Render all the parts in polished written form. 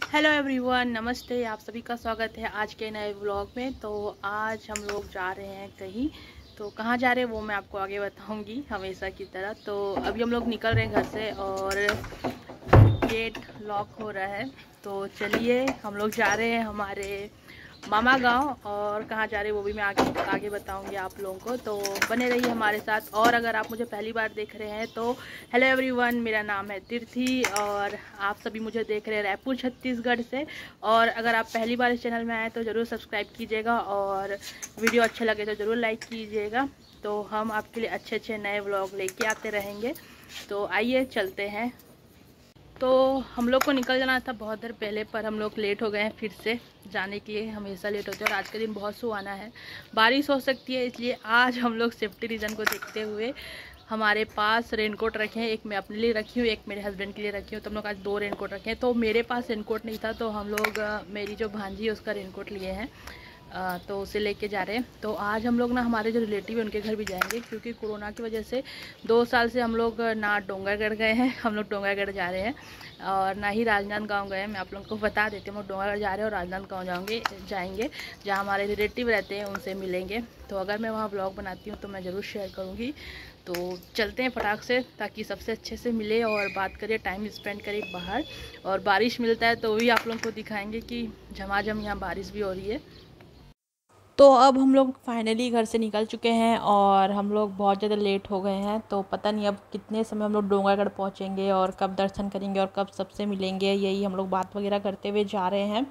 Hello everyone, नमस्ते। आप सभी का स्वागत है आज के नए व्लॉग में। तो आज हम लोग जा रहे हैं कहीं। तो कहाँ जा रहे हैं वो मैं आपको आगे बताऊंगी हमेशा की तरह। तो अभी हम लोग निकल रहे हैं घर से और गेट लॉक हो रहा है। तो चलिए हम लोग जा रहे हैं हमारे मामा गांव, और कहाँ जा रहे हैं वो भी मैं आगे बताऊंगी आप लोगों को। तो बने रहिए हमारे साथ। और अगर आप मुझे पहली बार देख रहे हैं तो हेलो एवरीवन, मेरा नाम है तीर्थी और आप सभी मुझे देख रहे हैं रायपुर छत्तीसगढ़ से। और अगर आप पहली बार इस चैनल में आए तो ज़रूर सब्सक्राइब कीजिएगा और वीडियो अच्छे लगे तो ज़रूर लाइक कीजिएगा। तो हम आपके लिए अच्छे अच्छे नए व्लॉग लेके आते रहेंगे। तो आइए चलते हैं। तो हम लोग को निकल जाना था बहुत देर पहले, पर हम लोग लेट हो गए हैं फिर से जाने के लिए। हमेशा लेट होते हैं और आज के दिन बहुत सुहाना है, बारिश हो सकती है, इसलिए आज हम लोग सेफ्टी रीज़न को देखते हुए हमारे पास रेनकोट रखे हैं। एक मैं अपने लिए रखी हूँ, एक मेरे हस्बैंड के लिए रखी हूँ। तो हम लोग आज 2 रेनकोट रखे हैं। तो मेरे पास रेनकोट नहीं था तो हम लोग मेरी जो भांजी है उसका रेनकोट लिए हैं। तो उसे लेके जा रहे हैं। तो आज हम लोग ना हमारे जो रिलेटिव है उनके घर भी जाएंगे, क्योंकि कोरोना की वजह से 2 साल से हम लोग ना डोंगरगढ़ गए हैं। हम लोग डोंगरगढ़ जा रहे हैं और ना ही राजनांदगांव गए हैं। मैं आप लोगों को बता देती हूँ, हम लोग डोंगरगढ़ जा रहे हैं और राजनांदगांव जाएंगे जहाँ हमारे रिलेटिव रहते हैं, उनसे मिलेंगे। तो अगर मैं वहाँ ब्लॉग बनाती हूँ तो मैं ज़रूर शेयर करूँगी। तो चलते हैं फटाक से, ताकि सबसे अच्छे से मिले और बात करिए, टाइम स्पेंड करिए बाहर। और बारिश मिलता है तो भी आप लोगों को दिखाएंगे कि झमाझम यहाँ बारिश भी हो रही है। तो अब हम लोग फाइनली घर से निकल चुके हैं और हम लोग बहुत ज़्यादा लेट हो गए हैं। तो पता नहीं अब कितने समय हम लोग डोंगरगढ़ पहुंचेंगे और कब दर्शन करेंगे और कब सबसे मिलेंगे, यही हम लोग बात वगैरह करते हुए जा रहे हैं।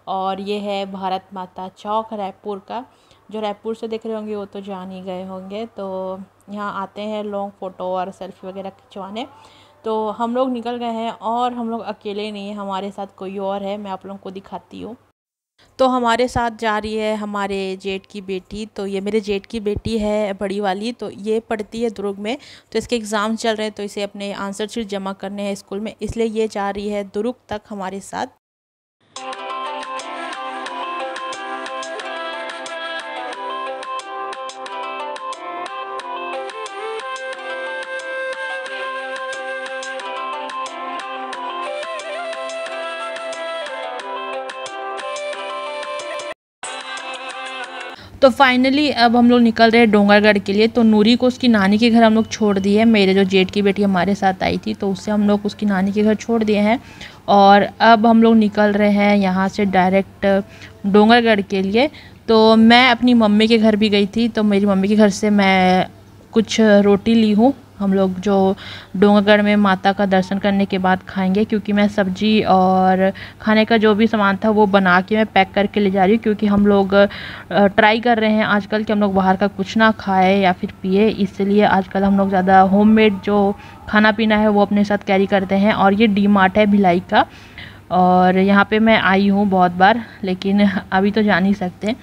और ये है भारत माता चौक रायपुर का। जो रायपुर से देख रहे होंगे वो तो जान ही गए होंगे। तो यहाँ आते हैं लोग फ़ोटो और सेल्फी वगैरह खिंचवाने। तो हम लोग निकल गए हैं और हम लोग अकेले नहीं हैं, हमारे साथ कोई और है। मैं आप लोगों को दिखाती हूँ। तो हमारे साथ जा रही है हमारे जेठ की बेटी। तो ये मेरे जेठ की बेटी है बड़ी वाली। तो ये पढ़ती है दुर्ग में। तो इसके एग्ज़ाम चल रहे हैं तो इसे अपने आंसर शीट जमा करने हैं स्कूल में, इसलिए ये जा रही है दुर्ग तक हमारे साथ। तो फाइनली अब हम लोग निकल रहे हैं डोंगरगढ़ के लिए। तो नूरी को उसकी नानी के घर हम लोग छोड़ दिए हैं। मेरे जो जेठ की बेटी हमारे साथ आई थी तो उससे हम लोग उसकी नानी के घर छोड़ दिए हैं। और अब हम लोग निकल रहे हैं यहाँ से डायरेक्ट डोंगरगढ़ के लिए। तो मैं अपनी मम्मी के घर भी गई थी, तो मेरी मम्मी के घर से मैं कुछ रोटी ली हूँ। हम लोग जो डोंगरगढ़ में माता का दर्शन करने के बाद खाएंगे, क्योंकि मैं सब्जी और खाने का जो भी सामान था वो बना के मैं पैक करके ले जा रही हूँ। क्योंकि हम लोग ट्राई कर रहे हैं आजकल कि हम लोग बाहर का कुछ ना खाए या फिर पिए, इसलिए आजकल हम लोग ज़्यादा होममेड जो खाना पीना है वो अपने साथ कैरी करते हैं। और ये डी मार्ट है भिलाई का, और यहाँ पे मैं आई हूँ बहुत बार, लेकिन अभी तो जा नहीं सकते।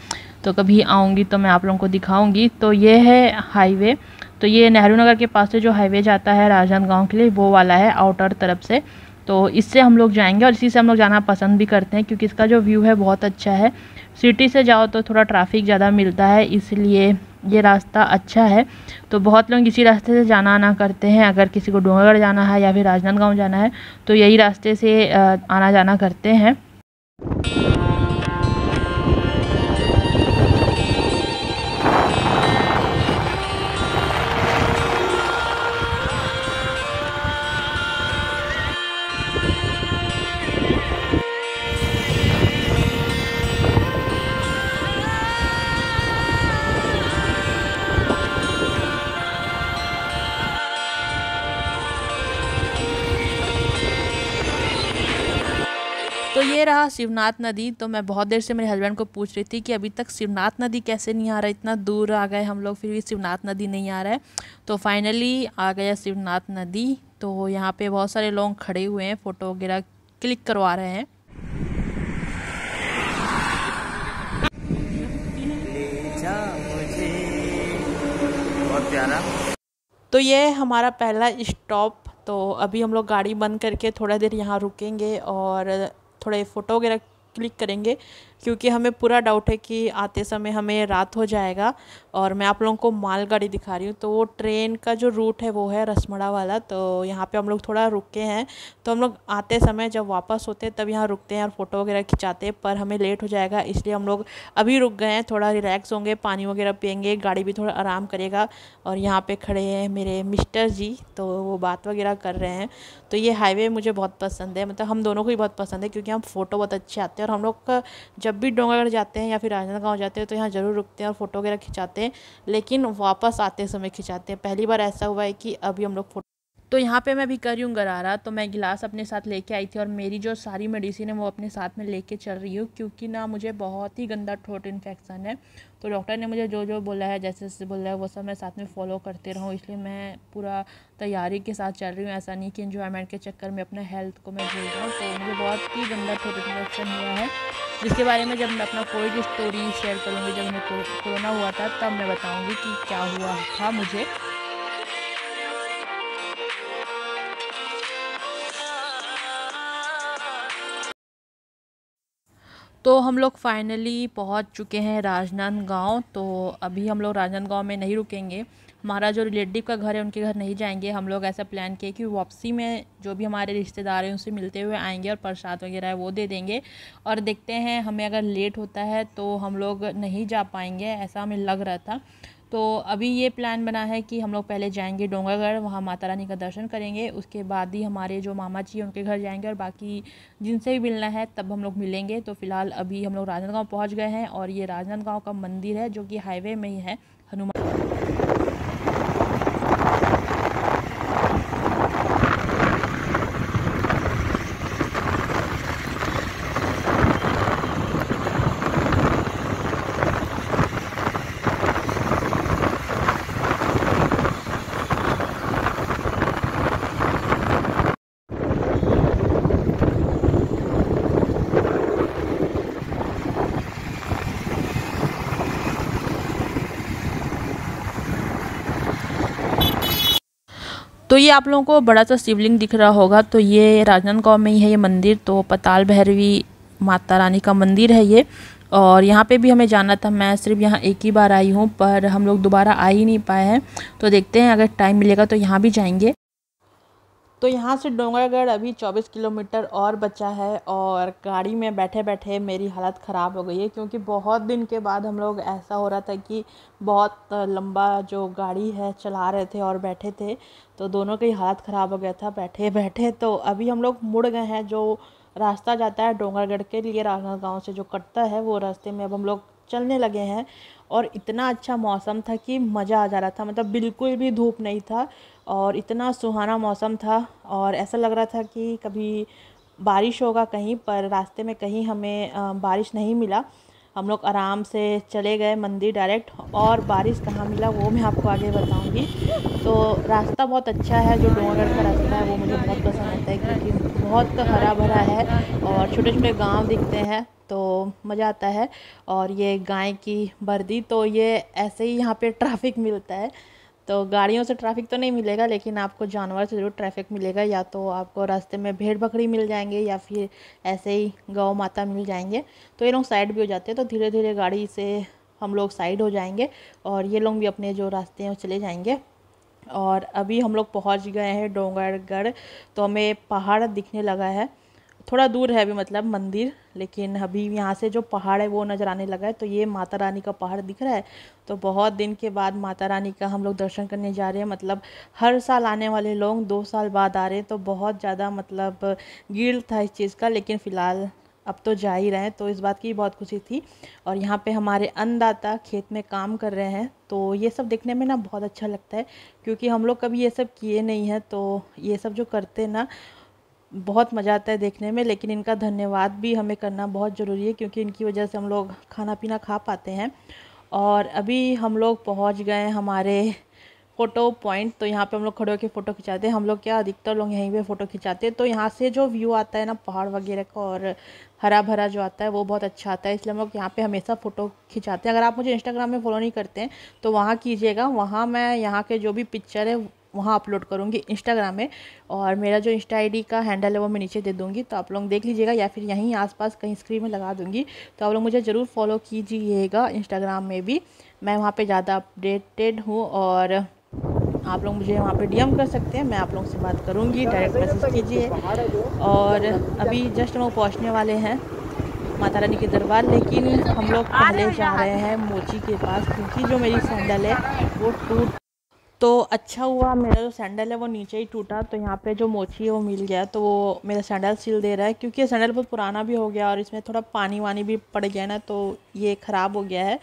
तो कभी आऊँगी तो मैं आप लोगों को दिखाऊँगी। तो ये है हाईवे। तो ये नेहरू नगर के पास से जो हाईवे जाता है राजनांदगांव के लिए, वो वाला है आउटर तरफ से। तो इससे हम लोग जाएंगे और इसी से हम लोग जाना पसंद भी करते हैं, क्योंकि इसका जो व्यू है बहुत अच्छा है। सिटी से जाओ तो थोड़ा ट्रैफिक ज़्यादा मिलता है, इसलिए ये रास्ता अच्छा है। तो बहुत लोग इसी रास्ते से जाना आना करते हैं। अगर किसी को डोंगरगढ़ जाना है या फिर राजनांदगांव जाना है तो यही रास्ते से आना जाना करते हैं। तो ये रहा शिवनाथ नदी। तो मैं बहुत देर से मेरे हस्बैंड को पूछ रही थी कि अभी तक शिवनाथ नदी कैसे नहीं आ रहा, इतना दूर आ गए हम लोग फिर भी शिवनाथ नदी नहीं आ रहा है। तो फाइनली आ गया शिवनाथ नदी। तो यहाँ पे बहुत सारे लोग खड़े हुए हैं, फ़ोटो वगैरह क्लिक करवा रहे हैं। ले जा मुझे, बहुत प्यारा। तो ये हमारा पहला स्टॉप। तो अभी हम लोग गाड़ी बंद करके थोड़ा देर यहाँ रुकेंगे और थोड़े फ़ोटो वगैरह क्लिक करेंगे। क्योंकि हमें पूरा डाउट है कि आते समय हमें रात हो जाएगा। और मैं आप लोगों को मालगाड़ी दिखा रही हूँ। तो वो ट्रेन का जो रूट है वो है रसमड़ा वाला। तो यहाँ पे हम लोग थोड़ा रुके हैं। तो हम लोग आते समय जब वापस होते हैं तब यहाँ रुकते हैं और फ़ोटो वगैरह खिंचाते हैं, पर हमें लेट हो जाएगा इसलिए हम लोग अभी रुक गए हैं। थोड़ा रिलैक्स होंगे, पानी वगैरह पियेंगे, गाड़ी भी थोड़ा आराम करेगा। और यहाँ पे खड़े हैं मेरे मिस्टर जी, तो वो बात वगैरह कर रहे हैं। तो ये हाईवे मुझे बहुत पसंद है, मतलब हम दोनों को ही बहुत पसंद है, क्योंकि हम फ़ोटो बहुत अच्छे आते हैं। और हम लोग का जब भी डोंगरगढ़ जाते हैं या फिर राजनांदगांव जाते हैं तो यहाँ ज़रूर रुकते हैं और फ़ोटो वगैरह खिंचाते हैं, लेकिन वापस आते समय खिंचाते हैं। पहली बार ऐसा हुआ है कि अभी हम लोग तो यहाँ पे मैं अभी कर रही हूँ गरारा। तो मैं गिलास अपने साथ लेके आई थी और मेरी जो सारी मेडिसिन है वो अपने साथ में लेके चल रही हूँ, क्योंकि ना मुझे बहुत ही गंदा थ्रोट इन्फेक्शन है। तो डॉक्टर ने मुझे जो जो बोला है, जैसे जैसे बोला है वो सब मैं साथ में फॉलो करते रहूँ, इसलिए मैं पूरा तैयारी के साथ चल रही हूँ। ऐसा नहीं कि एन्जॉयमेंट के चक्कर में अपना हेल्थ को मैं भूल जाऊँ। तो मुझे बहुत ही गंदा थ्रोट इन्फेक्शन हुआ है, जिसके बारे में जब मैं अपना कोविड स्टोरी शेयर करूँगी, जब हमें कोरोना हुआ था तब मैं बताऊँगी कि क्या हुआ था मुझे। तो हम लोग फाइनली पहुंच चुके हैं राजनांदगांव। तो अभी हम लोग राजनांदगांव में नहीं रुकेंगे, हमारा जो रिलेटिव का घर है उनके घर नहीं जाएंगे। हम लोग ऐसा प्लान किए कि वापसी में जो भी हमारे रिश्तेदार हैं उनसे मिलते हुए आएंगे और प्रसाद वगैरह है वो दे देंगे। और देखते हैं, हमें अगर लेट होता है तो हम लोग नहीं जा पाएंगे, ऐसा हमें लग रहा था। तो अभी ये प्लान बना है कि हम लोग पहले जाएंगे डोंगरगढ़, वहाँ माता रानी का दर्शन करेंगे, उसके बाद ही हमारे जो मामा जी हैं उनके घर जाएंगे और बाकी जिनसे भी मिलना है तब हम लोग मिलेंगे। तो फिलहाल अभी हम लोग राजनांदगांव पहुँच गए हैं और ये राजनांदगांव का मंदिर है जो कि हाईवे में ही है, हनुमान। तो ये आप लोगों को बड़ा सा शिवलिंग दिख रहा होगा, तो ये राजनांदगांव में ही है ये मंदिर। तो पताल भैरवी माता रानी का मंदिर है ये। और यहाँ पे भी हमें जाना था, मैं सिर्फ यहाँ एक ही बार आई हूँ, पर हम लोग दोबारा आ ही नहीं पाए हैं। तो देखते हैं अगर टाइम मिलेगा तो यहाँ भी जाएंगे। तो यहाँ से डोंगरगढ़ अभी 24 किलोमीटर और बचा है। और गाड़ी में बैठे बैठे मेरी हालत ख़राब हो गई है, क्योंकि बहुत दिन के बाद हम लोग, ऐसा हो रहा था कि बहुत लंबा जो गाड़ी है चला रहे थे और बैठे थे, तो दोनों की हालत ख़राब हो गया था बैठे बैठे। तो अभी हम लोग मुड़ गए हैं, जो रास्ता जाता है डोंगरगढ़ के लिए राजनांदगांव से जो कटता है वो रास्ते में अब हम लोग चलने लगे हैं। और इतना अच्छा मौसम था कि मज़ा आ जा रहा था, मतलब बिल्कुल भी धूप नहीं था और इतना सुहाना मौसम था। और ऐसा लग रहा था कि कभी बारिश होगा कहीं, पर रास्ते में कहीं हमें बारिश नहीं मिला। हम लोग आराम से चले गए मंदिर डायरेक्ट, और बारिश कहाँ मिला वो मैं आपको आगे बताऊंगी। तो रास्ता बहुत अच्छा है, जो डोंगरगढ़ का रास्ता है वो मुझे बहुत पसंद आता है, क्योंकि बहुत हरा भरा है और छोटे छोटे गांव दिखते हैं, तो मज़ा आता है। और ये गाय की बर्दी, तो ये ऐसे ही यहाँ पे ट्रैफिक मिलता है। तो गाड़ियों से ट्रैफिक तो नहीं मिलेगा, लेकिन आपको जानवर से ज़रूर ट्रैफिक मिलेगा। या तो आपको रास्ते में भेड़ बकरी मिल जाएंगे या फिर ऐसे ही गौ माता मिल जाएंगे। तो ये लोग साइड भी हो जाते हैं, तो धीरे धीरे गाड़ी से हम लोग साइड हो जाएंगे और ये लोग भी अपने जो रास्ते हैं वो चले जाएंगे। और अभी हम लोग पहुंच गए हैं डोंगरगढ़। तो हमें पहाड़ दिखने लगा है, थोड़ा दूर है अभी मतलब मंदिर, लेकिन अभी यहाँ से जो पहाड़ है वो नज़र आने लगा है। तो ये माता रानी का पहाड़ दिख रहा है। तो बहुत दिन के बाद माता रानी का हम लोग दर्शन करने जा रहे हैं, मतलब हर साल आने वाले लोग 2 साल बाद आ रहे हैं, तो बहुत ज़्यादा मतलब गिल्ट था इस चीज़ का, लेकिन फ़िलहाल अब तो जा ही रहे हैं, तो इस बात की बहुत खुशी थी। और यहाँ पे हमारे अन्नदाता खेत में काम कर रहे हैं, तो ये सब देखने में ना बहुत अच्छा लगता है, क्योंकि हम लोग कभी ये सब किए नहीं हैं। तो ये सब जो करते हैं ना, बहुत मज़ा आता है देखने में। लेकिन इनका धन्यवाद भी हमें करना बहुत ज़रूरी है, क्योंकि इनकी वजह से हम लोग खाना पीना खा पाते हैं। और अभी हम लोग पहुंच गए हमारे फ़ोटो पॉइंट। तो यहाँ पे हम लोग खड़े होकर फ़ोटो खिंचाते हैं, हम लोग क्या अधिकतर लोग यहीं पे फ़ोटो खिंचाते हैं। तो यहाँ से जो व्यू आता है ना पहाड़ वगैरह का, और हरा भरा जो आता है वो बहुत अच्छा आता है, इसलिए हम लोग यहाँ पे हमेशा फ़ोटो खिंचाते हैं। अगर आप मुझे इंस्टाग्राम में फॉलो नहीं करते हैं तो वहाँ कीजिएगा, वहाँ मैं यहाँ के जो भी पिक्चर है वहाँ अपलोड करूँगी इंस्टाग्राम में, और मेरा जो इंस्टा आईडी का हैंडल है वो मैं नीचे दे दूँगी, तो आप लोग देख लीजिएगा, या फिर यहीं आसपास कहीं स्क्रीन में लगा दूँगी। तो आप लोग मुझे ज़रूर फॉलो कीजिएगा इंस्टाग्राम में भी, मैं वहाँ पे ज़्यादा अपडेटेड हूँ, और आप लोग मुझे वहाँ पे डीएम कर सकते हैं, मैं आप लोगों से बात करूँगी, डायरेक्ट मैसेज कीजिए। और अभी जस्ट हम लोग पहुँचने वाले हैं माता रानी के दरबार, लेकिन हम लोग पहले जा रहे हैं मोची के पास, क्योंकि जो मेरी सैंडल है वो टूट, तो अच्छा हुआ मेरा जो सैंडल है वो नीचे ही टूटा, तो यहाँ पे जो मोची है वो मिल गया, तो वो मेरा सैंडल सिल दे रहा है, क्योंकि ये सैंडल बहुत पुराना भी हो गया और इसमें थोड़ा पानी वानी भी पड़ गया ना, तो ये ख़राब हो गया है।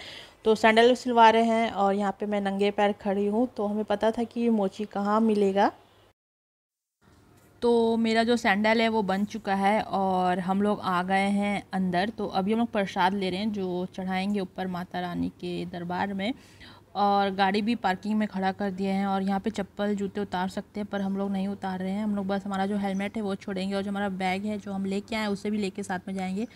तो सैंडल सिलवा रहे हैं, और यहाँ पे मैं नंगे पैर खड़ी हूँ, तो हमें पता था कि मोची कहाँ मिलेगा। तो मेरा जो सैंडल है वो बन चुका है, और हम लोग आ गए हैं अंदर। तो अभी हम लोग प्रसाद ले रहे हैं जो चढ़ाएंगे ऊपर माता रानी के दरबार में, और गाड़ी भी पार्किंग में खड़ा कर दिए हैं, और यहाँ पे चप्पल जूते उतार सकते हैं, पर हम लोग नहीं उतार रहे हैं। हम लोग बस हमारा जो हेलमेट है वो छोड़ेंगे, और जो हमारा बैग है जो हम लेके आए उसे भी लेके साथ में जाएंगे,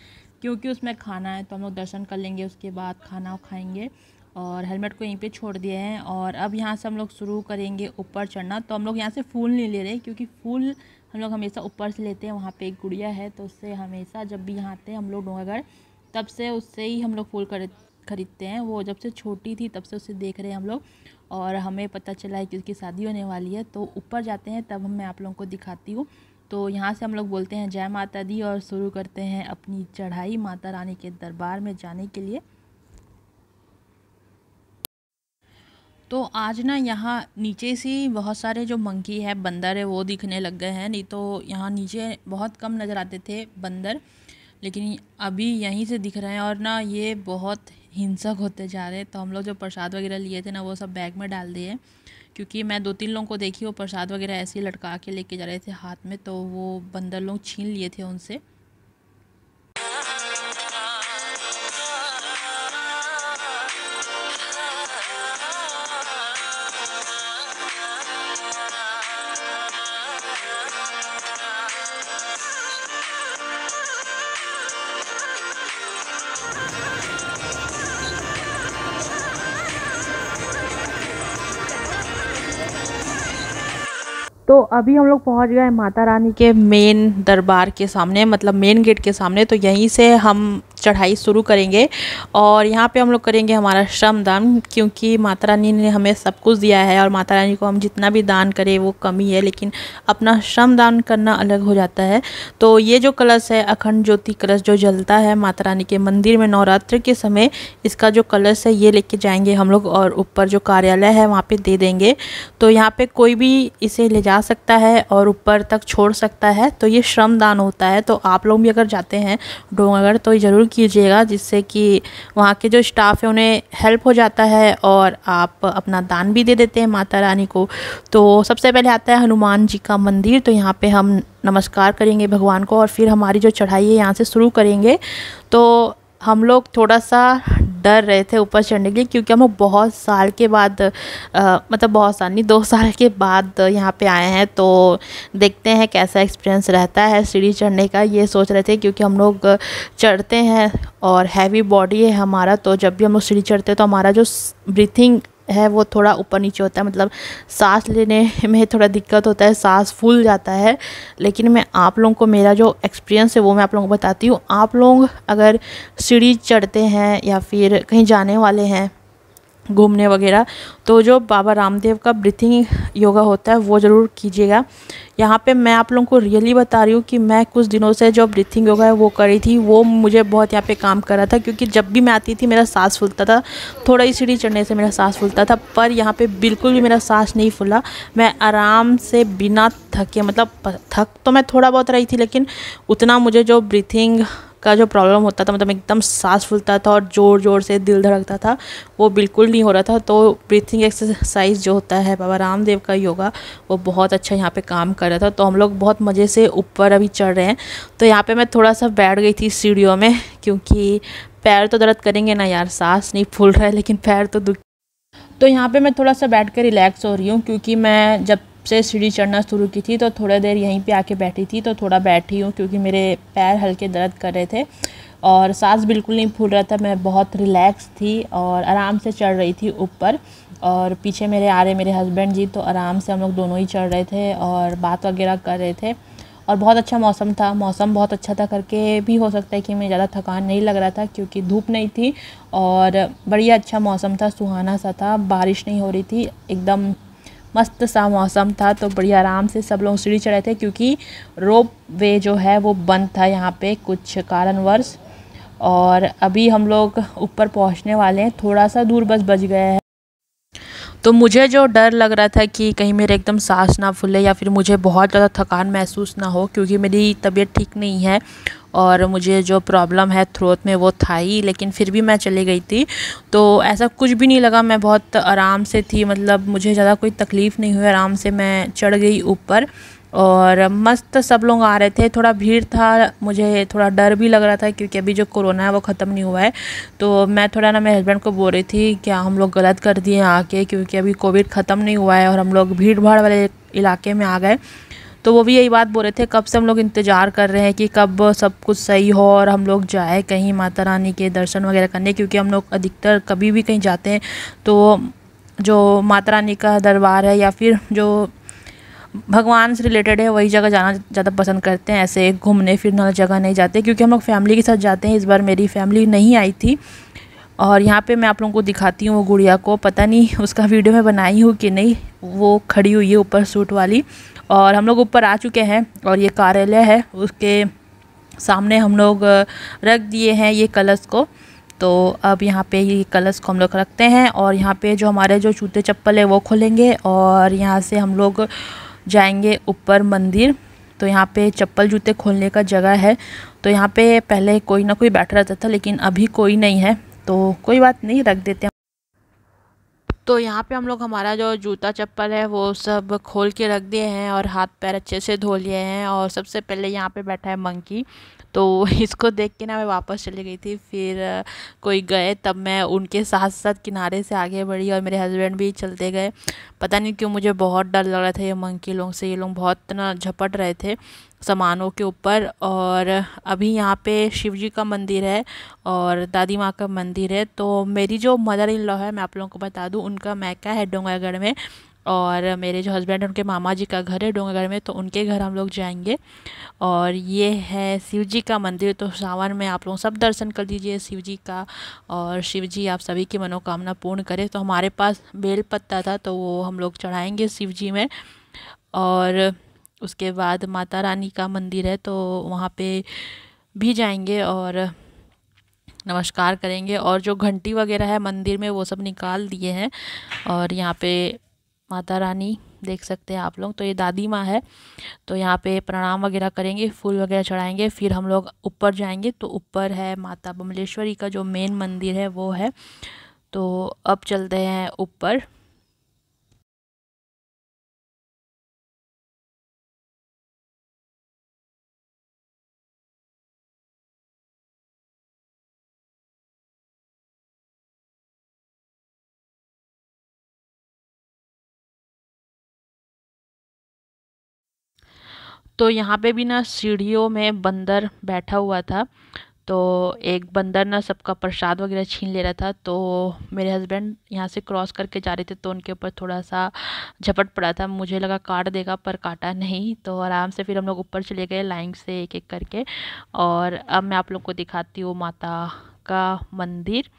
क्योंकि उसमें खाना है, तो हम लोग दर्शन कर लेंगे, उसके बाद खाना खाएंगे, और हेलमेट को यहीं पे छोड़ दिए हैं। और अब यहाँ से हम लोग शुरू करेंगे ऊपर चढ़ना। तो हम लोग यहाँ से फूल नहीं ले रहे, क्योंकि फूल हम लोग हमेशा ऊपर से लेते हैं। वहाँ पे एक गुड़िया है, तो उससे हमेशा जब भी यहाँ आते हैं हम लोग डोंगरगढ़, तब से उससे ही हम लोग फूल खरीदते हैं। वो जब से छोटी थी तब से उसे देख रहे हैं हम लोग, और हमें पता चला है कि उसकी शादी होने वाली है, तो ऊपर जाते हैं तब मैं आप लोगों को दिखाती हूँ। तो यहाँ से हम लोग बोलते हैं जय माता दी, और शुरू करते हैं अपनी चढ़ाई माता रानी के दरबार में जाने के लिए। तो आज ना यहाँ नीचे से बहुत सारे जो मंकी है, बंदर है, वो दिखने लग गए हैं। नहीं तो यहाँ नीचे बहुत कम नज़र आते थे बंदर, लेकिन अभी यहीं से दिख रहे हैं, और ना ये बहुत हिंसक होते जा रहे हैं। तो हम लोग जो प्रसाद वगैरह लिए थे ना वो सब बैग में डाल दिए, क्योंकि मैं 2-3 लोगों को देखी वो प्रसाद वगैरह ऐसे ही लटका के लेके जा रहे थे हाथ में, तो वो बंदर लोग छीन लिए थे उनसे। तो अभी हम लोग पहुंच गए माता रानी के मेन दरबार के सामने, मतलब मेन गेट के सामने। तो यहीं से हम चढ़ाई शुरू करेंगे, और यहाँ पे हम लोग करेंगे हमारा श्रमदान, क्योंकि माता रानी ने हमें सब कुछ दिया है, और माता रानी को हम जितना भी दान करें वो कमी है, लेकिन अपना श्रमदान करना अलग हो जाता है। तो ये जो कलश है, अखंड ज्योति कलश जो जलता है माता रानी के मंदिर में नवरात्र के समय, इसका जो कलश है ये लेके जाएंगे हम लोग, और ऊपर जो कार्यालय है वहाँ पे दे देंगे। तो यहाँ पे कोई भी इसे ले जा सकता है और ऊपर तक छोड़ सकता है, तो ये श्रमदान होता है। तो आप लोग भी अगर जाते हैं डोंगरगढ़ तो ज़रूर कीजिएगा, जिससे कि वहाँ के जो स्टाफ है उन्हें हेल्प हो जाता है, और आप अपना दान भी दे देते हैं माता रानी को। तो सबसे पहले आता है हनुमान जी का मंदिर, तो यहाँ पे हम नमस्कार करेंगे भगवान को, और फिर हमारी जो चढ़ाई है यहाँ से शुरू करेंगे। तो हम लोग थोड़ा सा डर रहे थे ऊपर चढ़ने के लिए, क्योंकि हम लोग बहुत साल के बाद मतलब बहुत साल नहीं 2 साल के बाद यहाँ पे आए हैं, तो देखते हैं कैसा एक्सपीरियंस रहता है सीढ़ी चढ़ने का, ये सोच रहे थे। क्योंकि हम लोग चढ़ते हैं और हैवी बॉडी है हमारा, तो जब भी हम लोग सीढ़ी चढ़ते हैं तो हमारा जो ब्रीथिंग है वो थोड़ा ऊपर नीचे होता है, मतलब सांस लेने में थोड़ा दिक्कत होता है, सांस फूल जाता है। लेकिन मैं आप लोगों को मेरा जो एक्सपीरियंस है वो मैं आप लोगों को बताती हूँ। आप लोग अगर सीढ़ी चढ़ते हैं या फिर कहीं जाने वाले हैं घूमने वगैरह, तो जो बाबा रामदेव का ब्रीथिंग योगा होता है वो ज़रूर कीजिएगा। यहाँ पे मैं आप लोगों को रियली बता रही हूँ कि मैं कुछ दिनों से जो ब्रीथिंग योगा है वो करी थी, वो मुझे बहुत यहाँ पे काम कर रहा था। क्योंकि जब भी मैं आती थी मेरा सांस फूलता था, थोड़ा ही सीढ़ी चढ़ने से मेरा सांस फूलता था, पर यहाँ पे बिल्कुल भी मेरा सांस नहीं फूला। मैं आराम से बिना थके, मतलब थक तो मैं थोड़ा बहुत रही थी, लेकिन उतना मुझे जो ब्रीथिंग का जो प्रॉब्लम होता था, मतलब एकदम सांस फूलता था और ज़ोर ज़ोर से दिल धड़कता था, वो बिल्कुल नहीं हो रहा था। तो ब्रीथिंग एक्सरसाइज जो होता है बाबा रामदेव का योगा, वो बहुत अच्छा यहाँ पे काम कर रहा था। तो हम लोग बहुत मज़े से ऊपर अभी चढ़ रहे हैं। तो यहाँ पे मैं थोड़ा सा बैठ गई थी सीढ़ियों में, क्योंकि पैर तो दर्द करेंगे ना यार, सांस नहीं फूल रहा है लेकिन पैर तो दुख। तो यहाँ पे मैं थोड़ा सा बैठ कर रिलैक्स हो रही हूँ, क्योंकि मैं जब से सीढ़ी चढ़ना शुरू की थी तो थोड़ा देर यहीं पे आके बैठी थी, तो थोड़ा बैठी हूँ, क्योंकि मेरे पैर हल्के दर्द कर रहे थे और सांस बिल्कुल नहीं फूल रहा था। मैं बहुत रिलैक्स थी और आराम से चढ़ रही थी ऊपर। और पीछे मेरे आ रहे मेरे हस्बैंड जी, तो आराम से हम लोग दोनों ही चढ़ रहे थे और बात वगैरह कर रहे थे। और बहुत अच्छा मौसम था, मौसम बहुत अच्छा था करके भी हो सकता है कि मैं ज़्यादा थकान नहीं लग रहा था क्योंकि धूप नहीं थी और बढ़िया अच्छा मौसम था, सुहाना सा था, बारिश नहीं हो रही थी, एकदम मस्त सा मौसम था। तो बढ़िया आराम से सब लोग सीढ़ी चढ़े थे क्योंकि रोप वे जो है वो बंद था यहाँ पे कुछ कारणवश। और अभी हम लोग ऊपर पहुँचने वाले हैं, थोड़ा सा दूर बस बच गया है। तो मुझे जो डर लग रहा था कि कहीं मेरे एकदम सांस ना फूले या फिर मुझे बहुत ज़्यादा थकान महसूस ना हो, क्योंकि मेरी तबीयत ठीक नहीं है और मुझे जो प्रॉब्लम है थ्रोट में वो था ही, लेकिन फिर भी मैं चली गई थी। तो ऐसा कुछ भी नहीं लगा, मैं बहुत आराम से थी, मतलब मुझे ज़्यादा कोई तकलीफ़ नहीं हुई, आराम से मैं चढ़ गई ऊपर और मस्त सब लोग आ रहे थे। थोड़ा भीड़ था, मुझे थोड़ा डर भी लग रहा था क्योंकि अभी जो कोरोना है वो ख़त्म नहीं हुआ है। तो मैं थोड़ा ना मेरे हस्बैंड को बोल रही थी क्या हम लोग गलत कर दिए आके, क्योंकि अभी कोविड ख़त्म नहीं हुआ है और हम लोग भीड़ भाड़ वाले इलाके में आ गए। तो वो भी यही बात बोल रहे थे, कब से हम लोग इंतज़ार कर रहे हैं कि कब सब कुछ सही हो और हम लोग जाए कहीं माता रानी के दर्शन वगैरह करने, क्योंकि हम लोग अधिकतर कभी भी कहीं जाते हैं तो जो माता रानी का दरबार है या फिर जो भगवान से रिलेटेड है वही जगह जाना ज़्यादा पसंद करते हैं, ऐसे घूमने फिरने वाली जगह नहीं जाते, क्योंकि हम लोग फैमिली के साथ जाते हैं। इस बार मेरी फैमिली नहीं आई थी। और यहाँ पे मैं आप लोगों को दिखाती हूँ वो गुड़िया को, पता नहीं उसका वीडियो मैं बनाई हूँ कि नहीं, वो खड़ी हुई है ऊपर सूट वाली। और हम लोग ऊपर आ चुके हैं और ये कार्यालय है, उसके सामने हम लोग रख दिए हैं ये कलश को। तो अब यहाँ पे ये कलश को हम लोग रखते हैं और यहाँ पे जो हमारे जो जूते चप्पल है वो खोलेंगे और यहाँ से हम लोग जाएंगे ऊपर मंदिर। तो यहाँ पे चप्पल जूते खोलने का जगह है। तो यहाँ पे पहले कोई ना कोई बैठा रहता था, लेकिन अभी कोई नहीं है, तो कोई बात नहीं, रख देते हैं। तो यहाँ पे हम लोग हमारा जो जूता चप्पल है वो सब खोल के रख दिए हैं और हाथ पैर अच्छे से धो लिए हैं। और सबसे पहले यहाँ पे बैठा है मंकी, तो इसको देख के ना मैं वापस चली गई थी। फिर कोई गए तब मैं उनके साथ साथ किनारे से आगे बढ़ी और मेरे हस्बैंड भी चलते गए। पता नहीं क्यों मुझे बहुत डर लग रहा था ये मंकी लोग से, ये लोग बहुत ना झपट रहे थे सामानों के ऊपर। और अभी यहाँ पे शिव जी का मंदिर है और दादी माँ का मंदिर है। तो मेरी जो मदर इन लॉ है, मैं आप लोगों को बता दूँ, उनका मैका है डोंगरगढ़ में और मेरे जो हस्बैंड है उनके मामा जी का घर है डोंगरगढ़ में, तो उनके घर हम लोग जाएंगे। और ये है शिव जी का मंदिर, तो सावन में आप लोग सब दर्शन कर लीजिए शिव जी का, और शिव जी आप सभी की मनोकामना पूर्ण करें। तो हमारे पास बेल पत्ता था तो वो हम लोग चढ़ाएंगे शिव जी में। और उसके बाद माता रानी का मंदिर है तो वहाँ पे भी जाएंगे और नमस्कार करेंगे। और जो घंटी वगैरह है मंदिर में वो सब निकाल दिए हैं। और यहाँ पे माता रानी देख सकते हैं आप लोग, तो ये दादी माँ है। तो यहाँ पे प्रणाम वगैरह करेंगे, फूल वगैरह चढ़ाएंगे, फिर हम लोग ऊपर जाएंगे। तो ऊपर है माता बमलेश्वरी का जो मेन मंदिर है वो है। तो अब चलते हैं ऊपर। तो यहाँ पे भी ना सीढ़ियों में बंदर बैठा हुआ था, तो एक बंदर ना सबका प्रसाद वगैरह छीन ले रहा था। तो मेरे हस्बैंड यहाँ से क्रॉस करके जा रहे थे तो उनके ऊपर थोड़ा सा झपट पड़ा था, मुझे लगा काट देगा पर काटा नहीं। तो आराम से फिर हम लोग ऊपर चले गए लाइन से एक एक करके। और अब मैं आप लोग को दिखाती हूँ माता का मंदिर।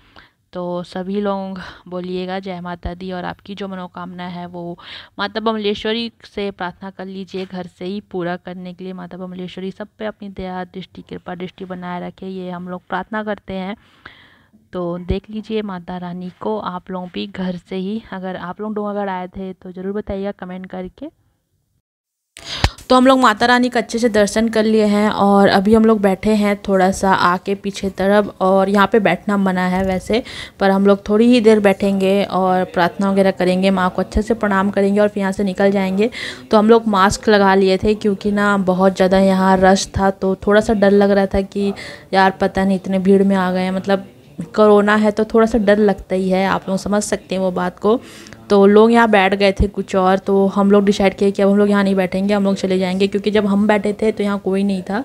तो सभी लोग बोलिएगा जय माता दी, और आपकी जो मनोकामना है वो माता बमलेश्वरी से प्रार्थना कर लीजिए घर से ही पूरा करने के लिए। माता बमलेश्वरी सब पे अपनी दया दृष्टि कृपा दृष्टि बनाए रखे, ये हम लोग प्रार्थना करते हैं। तो देख लीजिए माता रानी को आप लोग भी घर से ही। अगर आप लोग डोंगरगढ़ आए थे तो ज़रूर बताइएगा कमेंट करके। तो हम लोग माता रानी का अच्छे से दर्शन कर लिए हैं और अभी हम लोग बैठे हैं थोड़ा सा आके पीछे तरफ। और यहाँ पे बैठना मना है वैसे, पर हम लोग थोड़ी ही देर बैठेंगे और प्रार्थना वगैरह करेंगे, माँ को अच्छे से प्रणाम करेंगे और फिर यहाँ से निकल जाएंगे। तो हम लोग मास्क लगा लिए थे क्योंकि ना बहुत ज़्यादा यहाँ रश था, तो थोड़ा सा डर लग रहा था कि यार पता नहीं इतने भीड़ में आ गए हैं, मतलब कोरोना है तो थोड़ा सा डर लगता ही है, आप लोग समझ सकते हैं वो बात को। तो लोग यहाँ बैठ गए थे कुछ और, तो हम लोग डिसाइड किए कि अब हम लोग यहाँ नहीं बैठेंगे, हम लोग चले जाएंगे, क्योंकि जब हम बैठे थे तो यहाँ कोई नहीं था।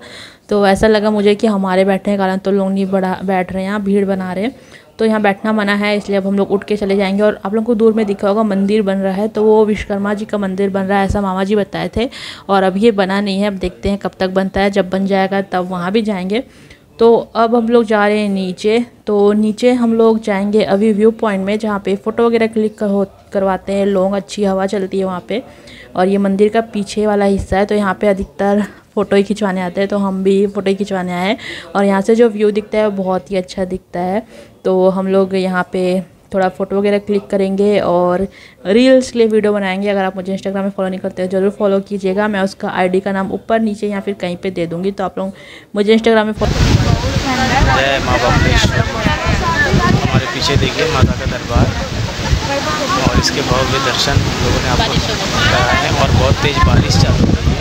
तो ऐसा लगा मुझे कि हमारे बैठने के कारण तो लोग नहीं बैठ रहे हैं, यहाँ भीड़ बना रहे हैं। तो यहाँ बैठना मना है, इसलिए अब हम लोग उठ के चले जाएंगे। और आप लोगों को दूर में दिखा होगा मंदिर बन रहा है, तो वो विश्वकर्मा जी का मंदिर बन रहा है, ऐसा मामा जी बताए थे। और अब ये बना नहीं है, अब देखते हैं कब तक बनता है, जब बन जाएगा तब वहाँ भी जाएंगे। तो अब हम लोग जा रहे हैं नीचे। तो नीचे हम लोग जाएंगे अभी व्यू पॉइंट में, जहाँ पे फ़ोटो वगैरह क्लिक करवाते हैं लोग, अच्छी हवा चलती है वहाँ पे। और ये मंदिर का पीछे वाला हिस्सा है, तो यहाँ पे अधिकतर फ़ोटो ही खिंचवाने आते हैं, तो हम भी फ़ोटो ही खिंचवाने आए हैं। और यहाँ से जो व्यू दिखता है वो बहुत ही अच्छा दिखता है। तो हम लोग यहाँ पे थोड़ा फ़ोटो वगैरह क्लिक करेंगे और रील्स के लिए वीडियो बनाएंगे। अगर आप मुझे इंस्टाग्राम में फॉलो नहीं करते हो ज़रूर फॉलो कीजिएगा, मैं उसका आईडी का नाम ऊपर नीचे या फिर कहीं पे दे दूँगी, तो आप लोग मुझे इंस्टाग्राम में फॉलो। जय माँ बम्लेश्वरी। हमारे पीछे देखिए माता का दरबार और इसके भव्य दर्शन लोगों ने आपको कराए हैं और बहुत तेज़ बारिश चालू हुई है।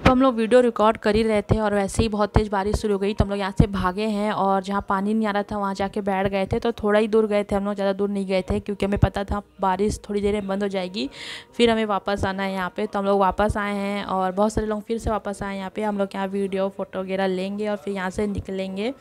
तो हम लोग वीडियो रिकॉर्ड कर ही रहे थे और वैसे ही बहुत तेज़ बारिश शुरू हो गई, तो हम लोग यहाँ से भागे हैं और जहाँ पानी नहीं आ रहा था वहाँ जाके बैठ गए थे। तो थोड़ा ही दूर गए थे हम लोग, ज़्यादा दूर नहीं गए थे, क्योंकि हमें पता था बारिश थोड़ी देर में बंद हो जाएगी, फिर हमें वापस आना है यहाँ पे। तो हम लोग वापस आए हैं और बहुत सारे लोग फिर से वापस आए हैं यहाँ पे। हम लोग यहाँ वीडियो फ़ोटो वगैरह लेंगे और फिर यहाँ से निकलेंगे।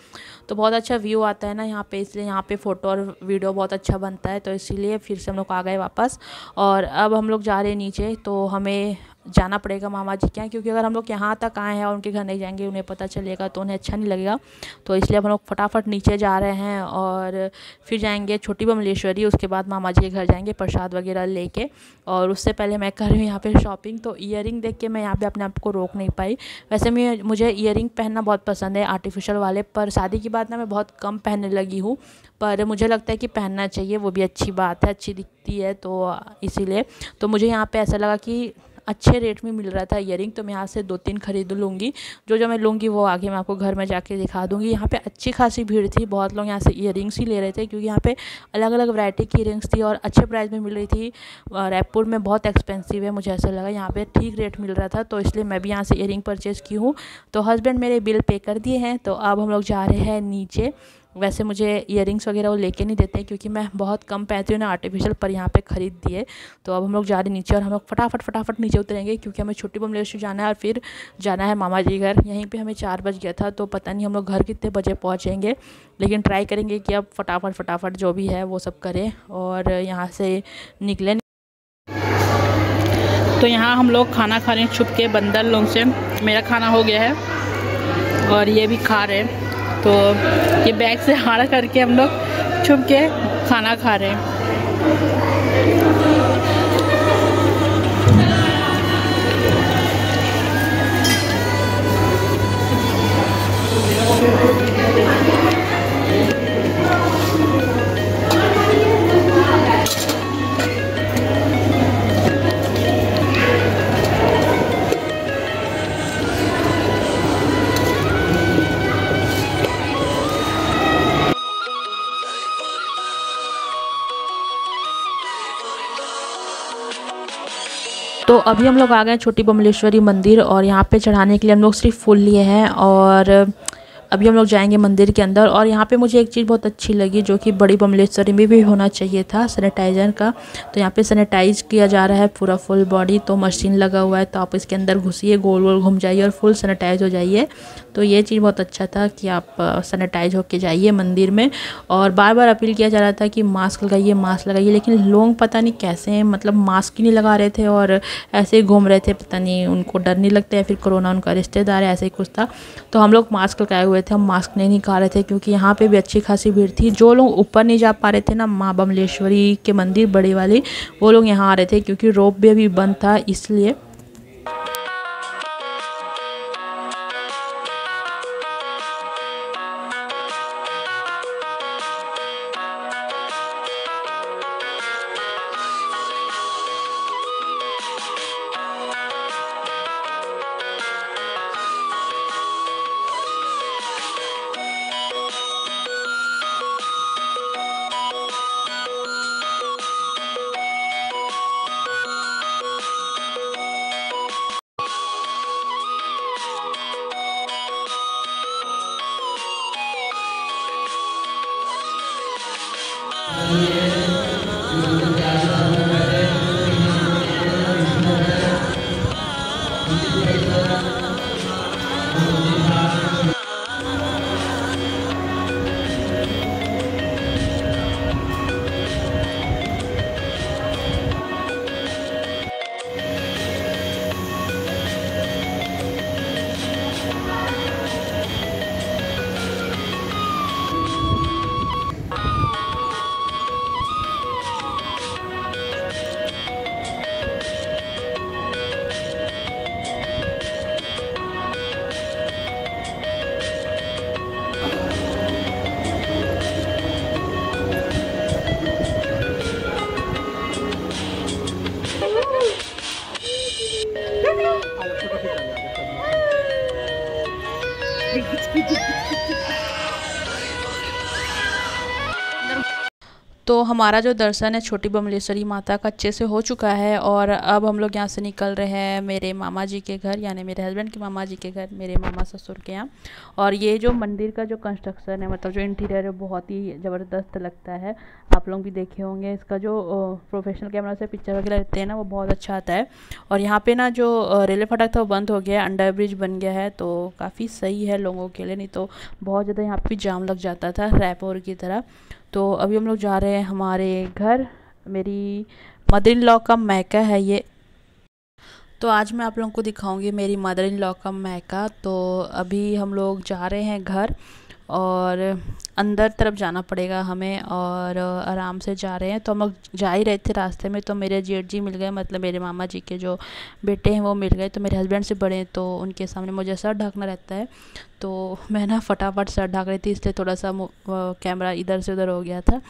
तो बहुत अच्छा व्यू आता है ना यहाँ पे, इसलिए यहाँ पे फ़ोटो और वीडियो बहुत अच्छा बनता है, तो इसीलिए फिर से हम लोग आ गए वापस। और अब हम लोग जा रहे हैं नीचे, तो हमें जाना पड़ेगा मामा जी के यहाँ, क्योंकि अगर हम लोग यहाँ तक आए हैं और उनके घर नहीं जाएंगे, उन्हें पता चलेगा तो उन्हें अच्छा नहीं लगेगा। तो इसलिए हम लोग फटाफट नीचे जा रहे हैं और फिर जाएंगे छोटी बमलेश्वरी, उसके बाद मामा जी के घर जाएंगे प्रसाद वगैरह लेके। और उससे पहले मैं कर रही हूँ यहाँ पे शॉपिंग। तो ईयरिंग देख के मैं यहाँ पे अपने आप को रोक नहीं पाई। वैसे मुझे ईयरिंग पहनना बहुत पसंद है आर्टिफिशियल वाले, पर शादी की बात ना मैं बहुत कम पहनने लगी हूँ, पर मुझे लगता है कि पहनना चाहिए, वो भी अच्छी बात है, अच्छी दिखती है, तो इसीलिए। तो मुझे यहाँ पे ऐसा लगा कि अच्छे रेट में मिल रहा था ईयरिंग, तो मैं यहाँ से 2-3 खरीद लूँगी। जो मैं लूँगी वो आगे मैं आपको घर में जाके दिखा दूँगी। यहाँ पे अच्छी खासी भीड़ थी, बहुत लोग यहाँ से ईयरिंग्स ही ले रहे थे, क्योंकि यहाँ पे अलग अलग वैरायटी की ईयरिंग्स थी और अच्छे प्राइस में मिल रही थी। रायपुर में बहुत एक्सपेंसिव है, मुझे ऐसा लगा, यहाँ पे ठीक रेट मिल रहा था, तो इसलिए मैं भी यहाँ से ईयरिंग परचेज़ की हूँ। तो हस्बैंड मेरे बिल पे कर दिए हैं, तो अब हम लोग जा रहे हैं नीचे। वैसे मुझे ईयरिंग्स वगैरह वो लेके नहीं देते, क्योंकि मैं बहुत कम पहनती हूँ ना आर्टिफिशियल, पर यहाँ पे ख़रीद दिए। तो अब हम लोग जा रहे हैं नीचे और हम लोग फटाफट नीचे उतरेंगे, क्योंकि हमें छोटी बमलेश्वरी जाना है और फिर जाना है मामा जी घर। यहीं पे हमें 4 बज गया था, तो पता नहीं हम लोग घर कितने बजे पहुँचेंगे, लेकिन ट्राई करेंगे कि अब फटाफट जो भी है वो सब करें और यहाँ से निकलें। तो यहाँ हम लोग खाना खा रहे हैं छुप के बंदर लोग से। मेरा खाना हो गया है और ये भी खा रहे हैं, तो ये बैग से हाड़ा करके हम लोग छुप के खाना खा रहे हैं। तो अभी हम लोग आ गए छोटी बमलेश्वरी मंदिर और यहाँ पे चढ़ाने के लिए हम लोग सिर्फ फूल लिए हैं और अभी हम लोग जाएंगे मंदिर के अंदर। और यहाँ पे मुझे एक चीज़ बहुत अच्छी लगी, जो कि बड़ी बमलेश्वरी में भी होना चाहिए था, सैनिटाइज़र का। तो यहाँ पे सैनिटाइज किया जा रहा है पूरा फुल बॉडी, तो मशीन लगा हुआ है, तो आप इसके अंदर घुसिए, गोल गोल घूम जाइए और फुल सैनिटाइज हो जाइए। तो ये चीज़ बहुत अच्छा था कि आप सैनिटाइज होके जाइए मंदिर में। और बार बार अपील किया जा रहा था कि मास्क लगाइए, लेकिन लोग पता नहीं कैसे हैं, मतलब मास्क ही नहीं लगा रहे थे और ऐसे ही घूम रहे थे, पता नहीं उनको डर नहीं लगता है, फिर कोरोना उनका रिश्तेदार है, ऐसे ही कुछ था। तो हम लोग मास्क लगाए हुए थे, हम मास्क नहीं निकाल रहे थे, क्योंकि यहाँ पे भी अच्छी खासी भीड़ थी। जो लोग ऊपर नहीं जा पा रहे थे ना माँ बमलेश्वरी के मंदिर बड़ी वाली, वो लोग यहाँ आ रहे थे, क्योंकि रोप वे भी बंद था इसलिए। तो हमारा जो दर्शन है छोटी बमलेश्वरी माता का अच्छे से हो चुका है और अब हम लोग यहाँ से निकल रहे हैं मेरे मामा जी के घर, यानी मेरे हस्बैंड के मामा जी के घर, मेरे मामा ससुर के यहाँ। और ये जो मंदिर का जो कंस्ट्रक्शन है, मतलब जो इंटीरियर है, बहुत ही ज़बरदस्त लगता है। आप लोग भी देखे होंगे, इसका जो प्रोफेशनल कैमरा से पिक्चर वगैरह लेते हैं ना, वो बहुत अच्छा आता है। और यहाँ पे ना जो रेलवे फाटक था वो बंद हो गया है, अंडर ब्रिज बन गया है, तो काफ़ी सही है लोगों के लिए, नहीं तो बहुत ज़्यादा यहाँ पे जाम लग जाता था रायपुर की तरह। तो अभी हम लोग जा रहे हैं हमारे घर, मेरी मदर इन लॉ का मैका है ये। तो आज मैं आप लोगों को दिखाऊंगी मेरी मदर इन लॉ का मैका। तो अभी हम लोग जा रहे हैं घर और अंदर तरफ जाना पड़ेगा हमें, और आराम से जा रहे हैं। तो हम लोग जा ही रहे थे, रास्ते में तो मेरे जेठ जी मिल गए, मतलब मेरे मामा जी के जो बेटे हैं वो मिल गए। तो मेरे हस्बैंड से बड़े हैं तो उनके सामने मुझे सर ढकना रहता है, तो मैं ना फटाफट सर ढक रही थी, इसलिए थोड़ा सा कैमरा इधर से उधर हो गया था।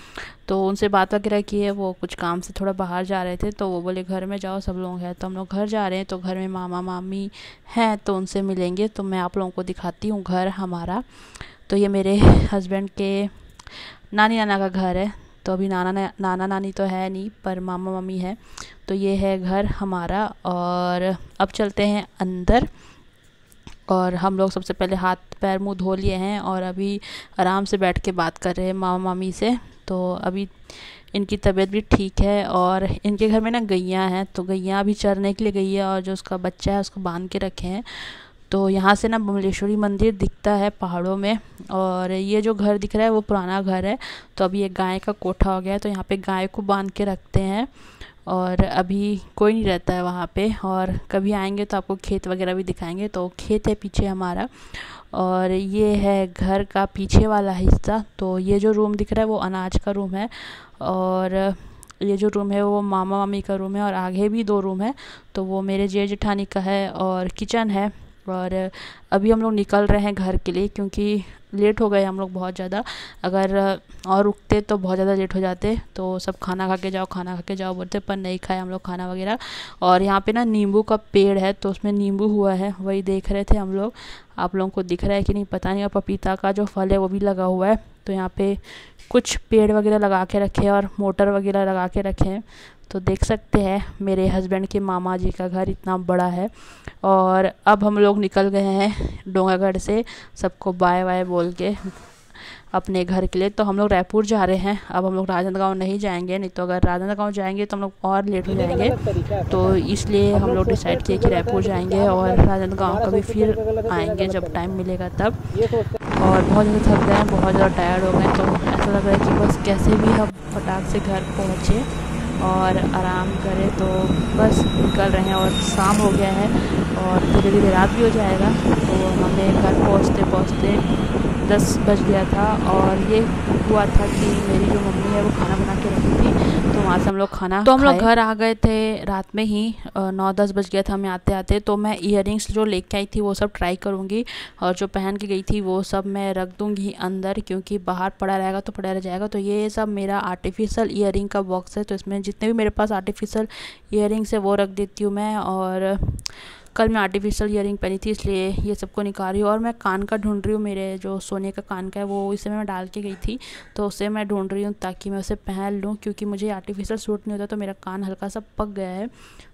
तो उनसे बात वगैरह की है, वो कुछ काम से थोड़ा बाहर जा रहे थे, तो वो बोले घर में जाओ सब लोग हैं। तो हम लोग घर जा रहे हैं, तो घर में मामा मामी हैं तो उनसे मिलेंगे। तो मैं आप लोगों को दिखाती हूँ घर हमारा। तो ये मेरे हस्बैंड के नानी नाना का घर है। तो अभी नाना नानी तो है नहीं, पर मामा मम्मी है। तो ये है घर हमारा, और अब चलते हैं अंदर। और हम लोग सबसे पहले हाथ पैर मुंह धो लिए हैं और अभी आराम से बैठ के बात कर रहे हैं मामा मामी से। तो अभी इनकी तबीयत भी ठीक है, और इनके घर में ना गैया हैं, तो गैया अभी चरने के लिए गई है, और जो उसका बच्चा है उसको बांध के रखे हैं। तो यहाँ से ना बमलेश्वरी मंदिर दिखता है पहाड़ों में, और ये जो घर दिख रहा है वो पुराना घर है। तो अभी एक गाय का कोठा हो गया है, तो यहाँ पे गाय को बांध के रखते हैं, और अभी कोई नहीं रहता है वहाँ पे। और कभी आएंगे तो आपको खेत वगैरह भी दिखाएंगे। तो खेत है पीछे हमारा, और ये है घर का पीछे वाला हिस्सा। तो ये जो रूम दिख रहा है वो अनाज का रूम है, और ये जो रूम है वो मामा मामी का रूम है, और आगे भी 2 रूम है, तो वो मेरे जेठ जेठानी का है, और किचन है। और अभी हम लोग निकल रहे हैं घर के लिए, क्योंकि लेट हो गए हम लोग बहुत ज़्यादा। अगर और रुकते तो बहुत ज़्यादा लेट हो जाते। तो सब खाना खा के जाओ बोलते, पर नहीं खाए हम लोग खाना वगैरह। और यहाँ पे ना नींबू का पेड़ है, तो उसमें नींबू हुआ है, वही देख रहे थे हम लोग। आप लोगों को दिख रहा है कि नहीं पता नहीं। और पपीता का जो फल है वो भी लगा हुआ है। तो यहाँ पे कुछ पेड़ वगैरह लगा के रखे हैं और मोटर वगैरह लगा के रखे हैं। तो देख सकते हैं मेरे हस्बैंड के मामा जी का घर इतना बड़ा है। और अब हम लोग निकल गए हैं डोंगागढ़ से, सबको बाय बाय बोल के अपने घर के लिए। तो हम लोग रायपुर जा रहे हैं। अब हम लोग राजनांदगांव नहीं जाएंगे, नहीं तो अगर राजनांदगांव जाएंगे तो हम लोग और लेट हो जाएंगे। तो इसलिए हम लोग डिसाइड किए कि रायपुर जाएंगे, और राजनांदगांव कभी फिर आएंगे जब टाइम मिलेगा तब। और बहुत ज़्यादा थक गए हैं, बहुत ज़्यादा टायर्ड हो गए, तो ऐसा लग रहा है कि बस कैसे भी हम फटाक से घर पहुँचे और आराम करें। तो बस निकल रहे हैं, और शाम हो गया है और धीरे धीरे रात भी हो जाएगा। तो हमें घर पहुँचते 10 बज गया था। और ये हुआ था कि मेरी जो मम्मी है वो खाना बना के रखी थी, तो वहाँ से हम लोग खाना तो हम लोग घर आ गए थे रात में ही। 9-10 बज गया था हमें आते आते। तो मैं इयररिंग्स जो लेके आई थी वो सब ट्राई करूँगी, और जो पहन के गई थी वो सब मैं रख दूँगी अंदर, क्योंकि बाहर पड़ा रहेगा तो पड़ा रह जाएगा। तो ये सब मेरा आर्टिफिशियल इयररिंग का बॉक्स है, तो इसमें जितने भी मेरे पास आर्टिफिशियल इयररिंग्स है वो रख देती हूँ मैं। और कल मैं आर्टिफिशियल इयररिंग पहनी थी, इसलिए ये सबको निकाल रही हूँ। और मैं कान का ढूंढ रही हूँ, मेरे जो सोने का कान का है वो इस समय मैं डाल के गई थी, तो उसे मैं ढूंढ रही हूँ ताकि मैं उसे पहन लूँ, क्योंकि मुझे आर्टिफिशियल सूट नहीं होता। तो मेरा कान हल्का सा पक गया है,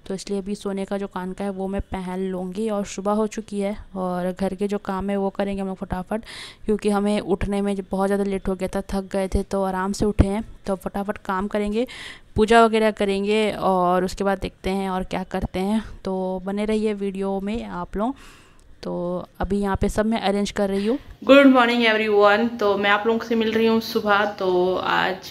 तो इसलिए अभी सोने का जो कान का है वो मैं पहन लूँगी। और सुबह हो चुकी है, और घर के जो काम है वो करेंगे हम लोग फटाफट, क्योंकि हमें उठने में बहुत ज़्यादा लेट हो गया था, थक गए थे, तो आराम से उठे हैं। तो फटाफट काम करेंगे, पूजा वगैरह करेंगे, और उसके बाद देखते हैं और क्या करते हैं। तो बने रहिए वीडियो में आप लोग। तो अभी यहाँ पे सब मैं अरेंज कर रही हूँ। Good morning everyone. तो मैं आप लोगों से मिल रही हूँ सुबह। तो आज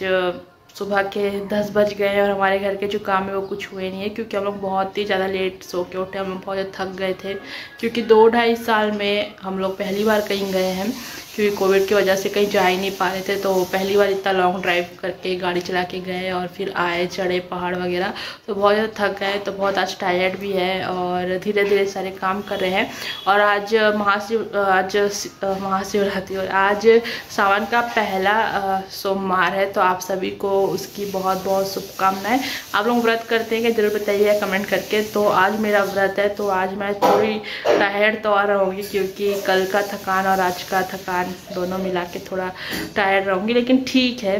सुबह के 10 बज गए हैं, और हमारे घर के जो काम है वो कुछ हुए नहीं है, क्योंकि हम लोग बहुत ही ज़्यादा लेट सो के उठे। हम लोग बहुत ज़्यादा थक गए थे, क्योंकि 2-2.5 साल में हम लोग पहली बार कहीं गए हैं, क्योंकि कोविड की वजह से कहीं जा ही नहीं पा रहे थे। तो पहली बार इतना लॉन्ग ड्राइव करके गाड़ी चला के गए, और फिर आए, चढ़े पहाड़ वगैरह, तो बहुत ज़्यादा थक गए। तो बहुत आज टायर्ड भी है, और धीरे धीरे सारे काम कर रहे हैं। और आज महाशिवरात्रि, और आज सावन का पहला सोमवार है, तो आप सभी को उसकी बहुत बहुत शुभकामनाएं। आप लोग व्रत करते हैं कि जरूर बताइए कमेंट करके। तो आज मेरा व्रत है, तो आज मैं थोड़ी टायर्ड तो आ रही होगी, क्योंकि कल का थकान और आज का थकान डांस दोनों मिला के थोड़ा टायर्ड रहूँगी, लेकिन ठीक है,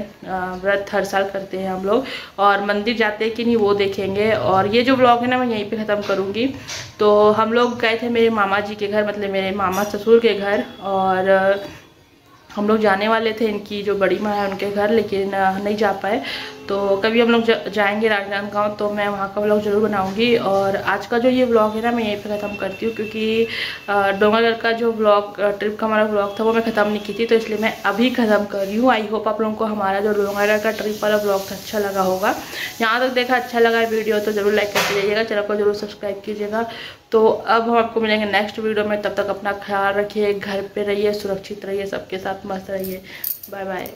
व्रत हर साल करते हैं हम लोग। और मंदिर जाते हैं कि नहीं वो देखेंगे। और ये जो व्लॉग है ना मैं यहीं पे ख़त्म करूँगी। तो हम लोग गए थे मेरे मामा जी के घर, मतलब मेरे मामा ससुर के घर, और हम लोग जाने वाले थे इनकी जो बड़ी माँ है उनके घर, लेकिन नहीं जा पाए। तो कभी हम लोग जाएंगे राजनांदगांव तो मैं वहाँ का व्लॉग जरूर बनाऊंगी। और आज का जो ये व्लॉग है ना मैं यहीं पे ख़त्म करती हूँ, क्योंकि डोंगरगढ़ का जो व्लॉग ट्रिप का हमारा व्लॉग था वो मैं ख़त्म नहीं की थी, तो इसलिए मैं अभी ख़त्म कर रही हूँ। आई होप आप लोगों को हमारा जो डोंगरगढ़ का ट्रिप वाला व्लॉग था अच्छा लगा होगा। यहाँ तक देखा अच्छा लगा वीडियो तो ज़रूर लाइक करके जाइएगा, चैनल को जरूर सब्सक्राइब कीजिएगा। तो अब हम आपको मिलेंगे नेक्स्ट वीडियो में, तब तक अपना ख्याल रखिए, घर पे रहिए, सुरक्षित रहिए, सबके साथ मस्त रहिए। Bye bye.